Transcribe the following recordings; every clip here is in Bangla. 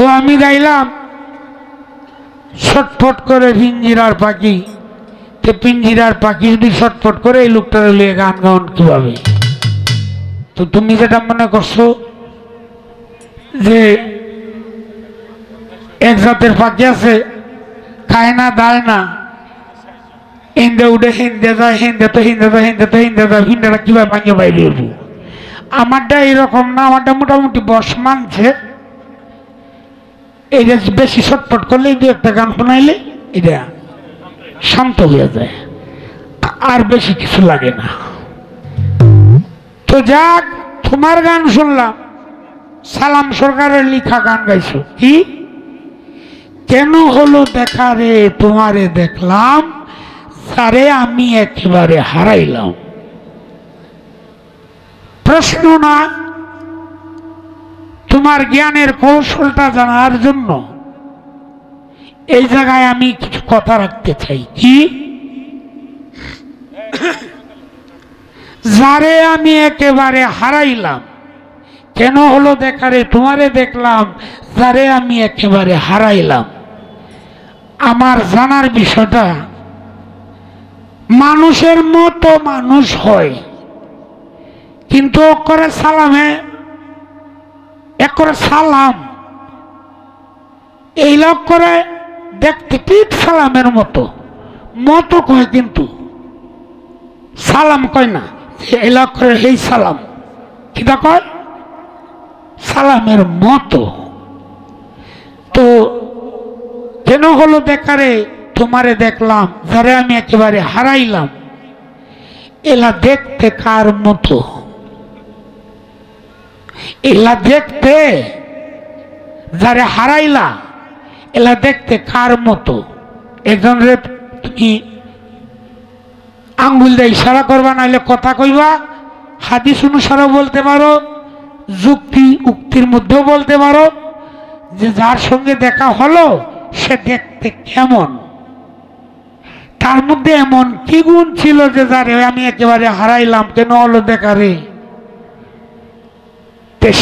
তো আমি গাইলাম ছটফট করে পিঞ্জিরার পাখি, তো পিঞ্জিরার পাখি যদি ছটফট করে এই লোকটার লিয়ে গান গাউন কিভাবে? তো তুমি যেটা মনে করছো যে এক জাতের পাখি আছে, খায় না দায় না, হিন্দে উঠে হিন্দে যায়, হিন্দে তো হিন্দে যায়, হিন্দে তো হিন্দে যায়, হিন্দেটা কিভাবে ভাঙে বাইরে উঠবো? আমারটা এইরকম না, আমারটা মোটামুটি বস মানছে। এই যে বেশি ছটফট করলে এই দু একটা গান শোনাইলে এটা শান্ত হয়ে যায়, আর বেশি কিছু লাগে না। তো যাক, তোমার গান শুনলাম, সালাম সরকারের লিখা গান গাইছো, কি কেন হলো দেখা রে তোমারে দেখলাম, সারে আমি একেবারে হারাইলাম। প্রশ্ন না, তোমার জ্ঞানের কৌশলটা জানার জন্য এই জায়গায় আমি কিছু কথা রাখতে চাই। কি যারে আমি একেবারে হারাইলাম, কেন হলো দেখা রে তোমারে দেখলাম, যারে আমি একেবারে হারাইলাম। আমার জানার বিষয়টা, মানুষের মতো মানুষ হয়, কিন্তু করে সালামে এক করে সালাম এই লোক করে দেখতে ঠিক সালামের মতো, মতো কয় কিন্তু সালাম কয় না। এই লোক করে এই সালাম কিটা কয়, সালামের মতো। তো কেন হলো দেখারে তোমারে দেখলাম, যারে আমি একেবারে হারাইলাম, এলা দেখতে কার মতো? এলা দেখতে, যারে হারাইলা এলা দেখতে কার মতো? একজন রে তুমি আঙ্গুল দিয়ে ইশারা করবা, নাইলে কথা কইবা, হাদিস অনুসারেও বলতে পারো, যুক্তি উক্তির মধ্যেও বলতে পারো, যে যার সঙ্গে দেখা হলো সে দেখতে কেমন, তার মধ্যে এমন কি গুণ ছিল যে যারে আমি একেবারে হারাইলাম, কেন হলো দেখা রে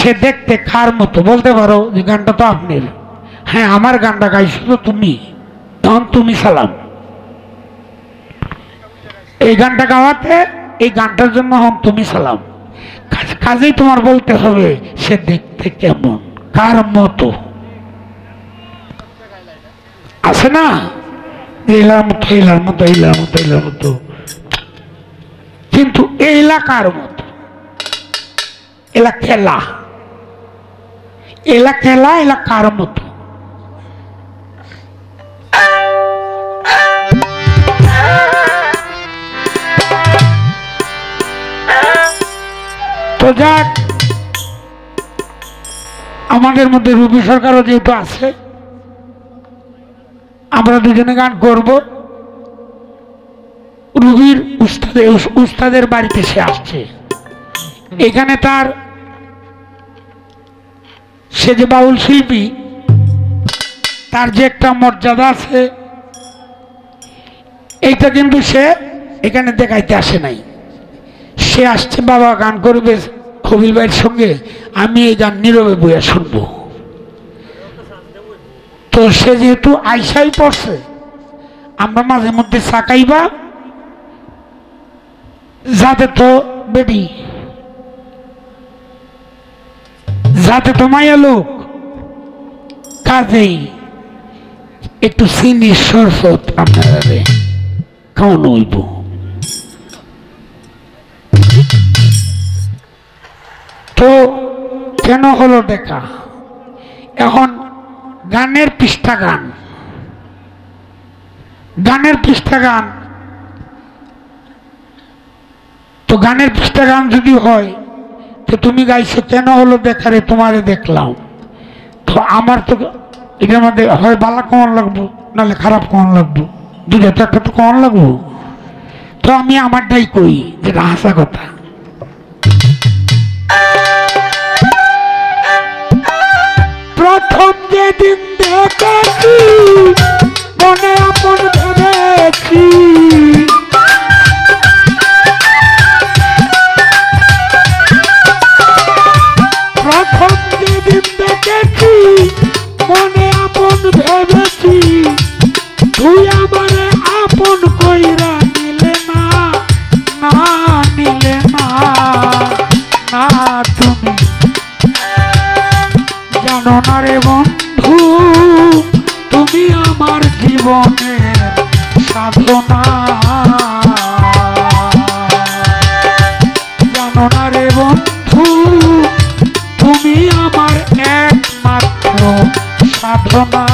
সে দেখতে কার মতো? বলতে পারো যে গানটা তো আপনার। হ্যাঁ, আমার গানটা গাইছো তো তুমি, তখন তুমি সালাম। এই গানটা গাওয়াতে, এই গানটার জন্য হন তুমি সালাম। কাজেই তোমার বলতে হবে সে দেখতে কেমন, কার মতো। আছে না এলার মতো, এলার মতো, এলার মতো, এলার মতো, কিন্তু এইলা কার মতো? এলা খেলা, এলা খেলা, এলা কার মতো? তো যাক, আমাদের মধ্যে রবি সরকারও যেহেতু আছে, আমরা দুজনে গান করব। রবির উস্তাদের বাড়িতে সে আসছে, এখানে তার, সে যে বাউল শিল্পী, তার যে একটা মর্যাদা আছে, এইটা কিন্তু সে এখানে দেখাইতে আসে নাই। সে আসছে বাবা গান করবে কবির ভাইয়ের সঙ্গে, আমি এই গান নীরবে বইয়া শুনবো। তো সে যেহেতু আইসাই পড়ছে, আমরা মাঝে মধ্যে সাকাইবা যাতে তো বেটি, যাতে তো মায়া লোক, কাজেই একটু চিনি শরবত আপনারা খাওয়ানো হইব। তো কেন হলো দেখা, এখন গানের পৃষ্ঠা গান, গানের পৃষ্ঠা গান, তো গানের পৃষ্ঠা গান যদি হয়, তো তুমি গাইছো কেন হলো দেখা রে তোমারে দেখলাম, তো আমার তো এটার মধ্যে হয় বালা কেমন লাগবো, নাহলে খারাপ কেমন লাগবো, দুটো তো একটা তো কেমন লাগবো। তো আমি আমারটাই কই, যেটা হাসা কথা। প্রথম যেদিন দেখেছি মনে আপন ভেবেছি, প্রথম যেদিন দেখেছি জানো না রে বন্ধু তুমি আমার জীবনের সাধনা জানো না রে বন্ধু তুমি আমার একমাত্র সাধনা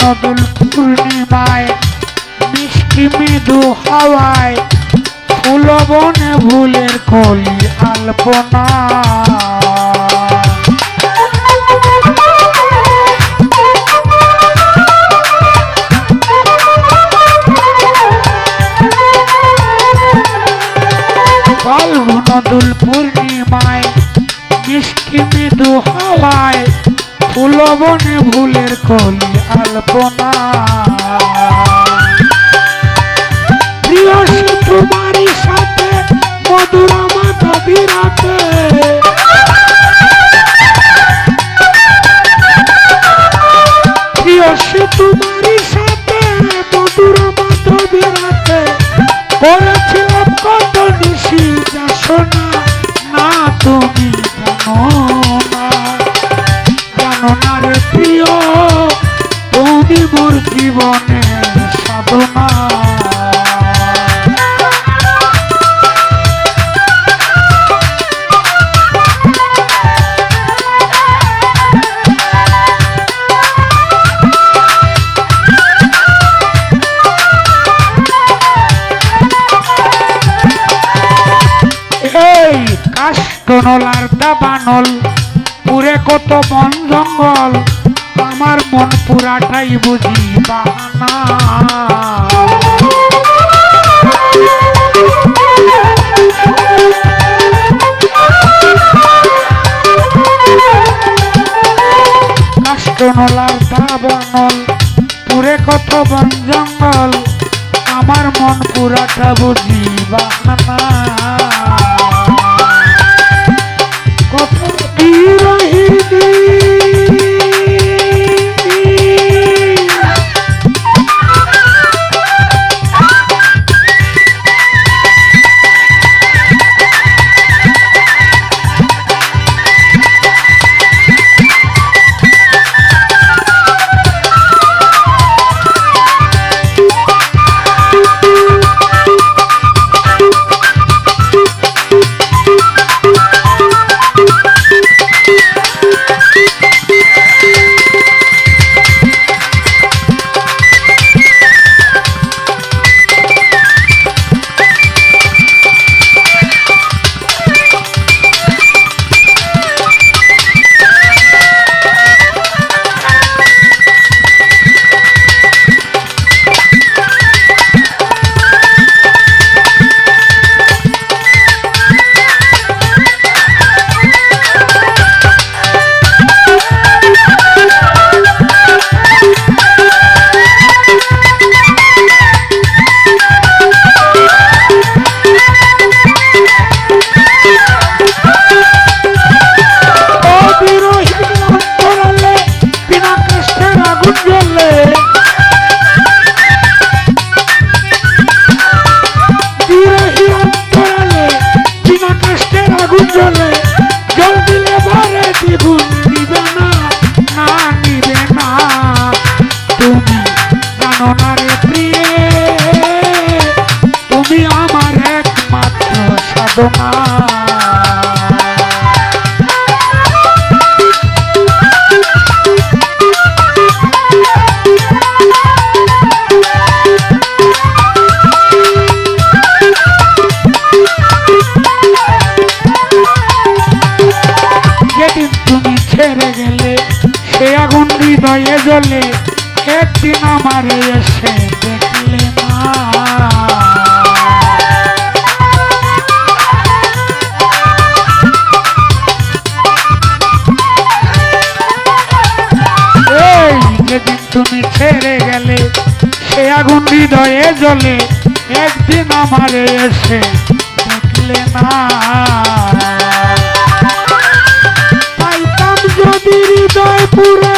নদুল পূর্ণিমায় মিষ্টি মৃদু হাওয়ায় ফুল বনে ফুলের কলি আলপনা ফাল্গুন নদুল পূর্ণিমায় মিষ্টি মৃদু হাওয়ায় ফুল বনে ফুলের কলি আলপনা প্রিয় সে তোমারই সাথে মধুর মাধবী রাতে প্রিয় সে তোমারই সাথে মধুর মাধবী রাতে করেছিলাম কত নিশি যা শোনা না তুমি জানো না রে প্রিয় তুমি মোর জীবনের সাধনা এই কাষ্টনল আর দাবানল পুরে কত বন জঙ্গল আমার মন পুরাটাই বুঝি বাহানা কাষ্টনল আর দাবানল পুরে কত বন জঙ্গল আমার মন পুরাটা বুঝি বাহানা কত বিরহিনী হৃদয়ে জ্বলে একদিন আমার এসে দেখলে না। হৃদয়ে জ্বলে একদিন আমারে এসে দেখলে না পাইতাম যদি হৃদয় পুরে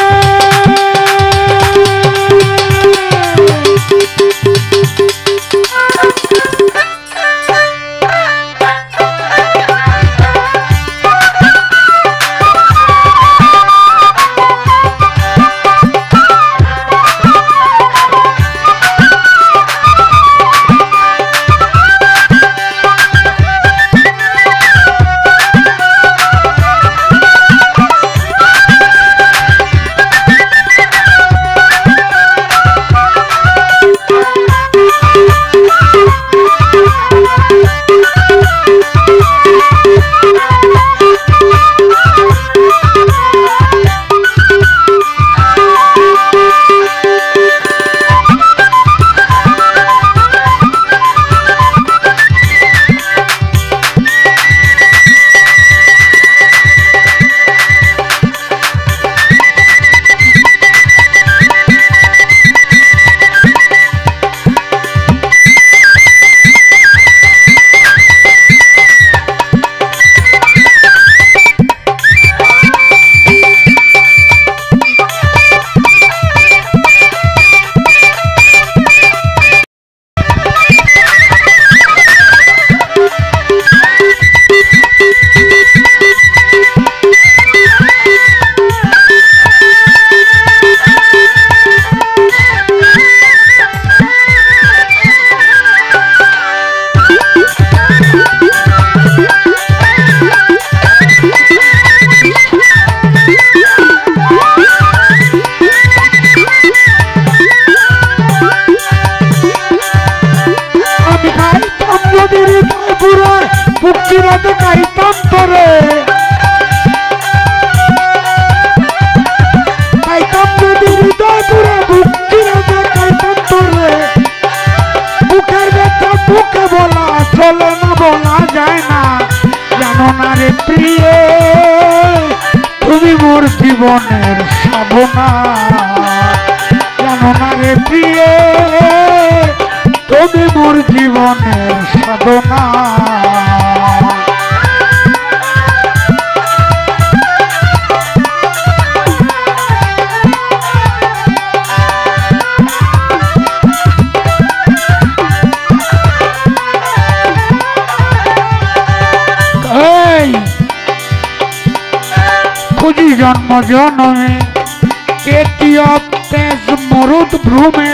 জীবনের সাধনা জানো না রে প্রিয়ে তুমি মোর জীবনের সাধনা খুঁজি জন্ম জন্মে কেটিও তেজ মরুদ ভ্রমে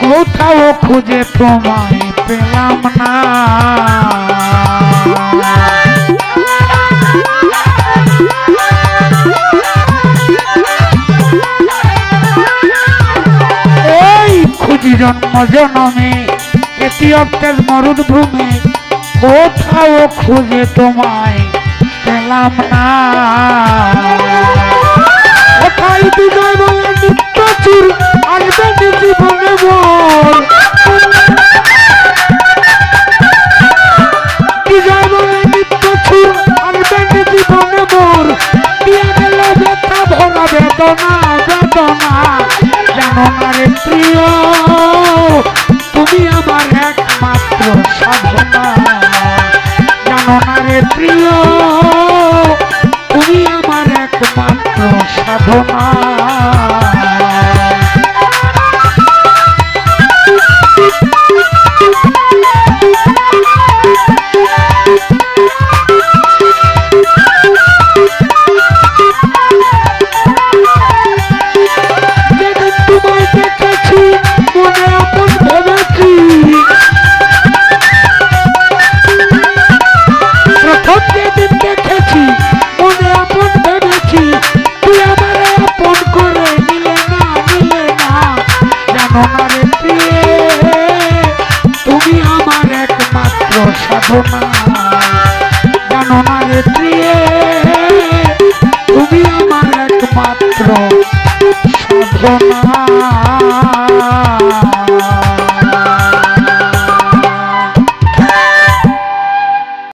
কোথাও খুঁজে তোমায় পেলাম না এই খুঁজি জন্ম জন্মে কেটিও তেজ মরুদ ভ্রমে কোথাও খুঁজে তোমায় পেলাম না কোথায় বিজয় বলে নিত্য চুর আসবে জীবনে মোর বিজয় বলে নিত্য চুর আসবে জীবনে মোর দিয়ে গেল ব্যথা ভরা বেদনা বেদনা জানো না রে প্রিয় তুমি আমার একমাত্র সাধনা জানো না রে প্রিয় তুমি আমার একমাত্র সাধনা তোমায় দেখেছি মনে আপন ভেবেছি প্রথম যেদিন দেখেছি মনে আপন ভেবেছি তুই আমার আপন করে নিলে না জানো না রে প্রিয়ে তুমি আমার একমাত্র সাধনা জানো না রে প্রিয়ে তুমি আমার একমাত্র সাধনা